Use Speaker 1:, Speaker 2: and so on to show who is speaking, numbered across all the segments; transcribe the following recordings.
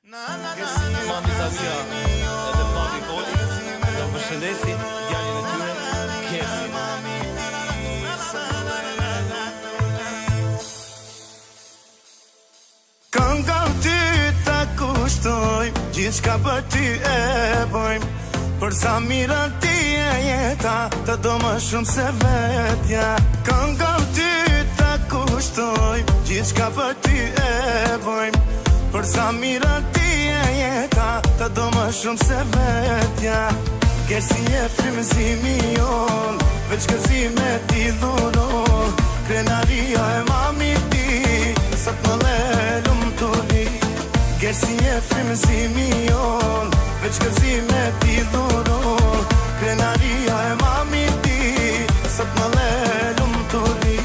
Speaker 1: Mami Zavia edhe papi Koli do përshëndesi djalin e tyre Kesin.
Speaker 2: Kënga ty ta kushtoj, gjithçka për ty e bëjmë. Për sa mirën ti e jeta, të do më shumë se vetja. Kënga ty ta kushtoj, gjithçka për ty e bëjmë. Për sa mirën ti e jeta, të do më shumë se vetja. Kërsi e frymëzimi jon, veç gëzime ti dhuron. Krenaria e mami ti, sot më lelum të li. Kërsi e frymëzimi jon, veç gëzime ti dhuron. Krenaria e mami ti, sot më lelum të li.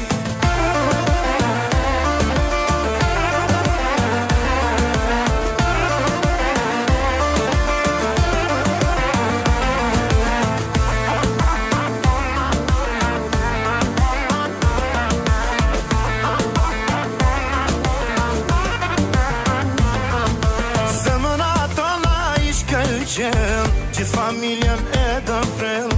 Speaker 2: Gjithë familjen e dëm frel,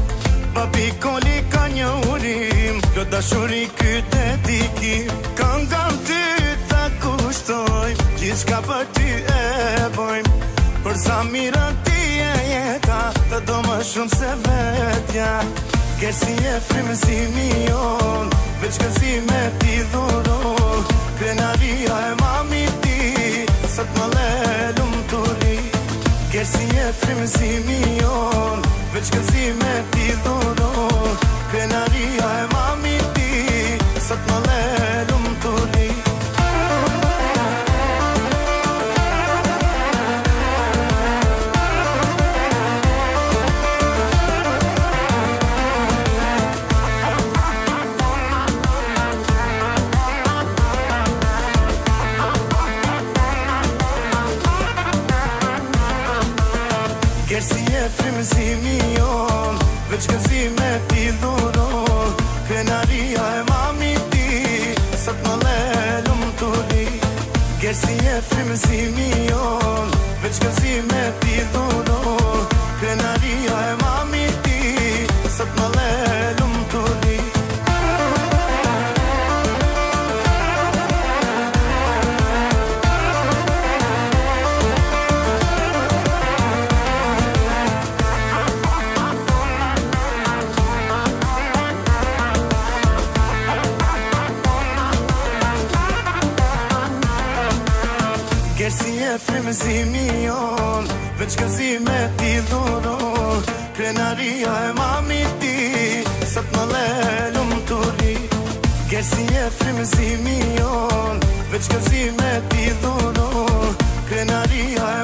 Speaker 2: papi Koli ka një urim, kjo dashuri kyte diki. Këngën ty ta kushtoj, gjithçka për ty e bëjmë. Për sa mirën ti e jeta, të do më shumë se vetja. Kërsi e frymëzimi jon, veç gëzime ti dhuron. Krenaria e mami ti, sot më lelum të li. Kërsi e frymëzimi jon, veç gëzime ti dhuron. Krenaria e mami ti, sot më lelum të li. Kërsi e frymëzimi jon, veç gëzime ti dhuron. Krenaria e mami ti, sot më lelum të li. Kërsi e frymëzimi jon, veç gëzime ti dhuron. Krenaria e mami ti, sot më lelum të li. Kërsi e frymëzimi jon, veç gëzime ti dhuron. Krenaria e mami ti, sot më lelum të li. Kërsi e frymëzimi jon, veç gëzime ti dhuron. Krenaria e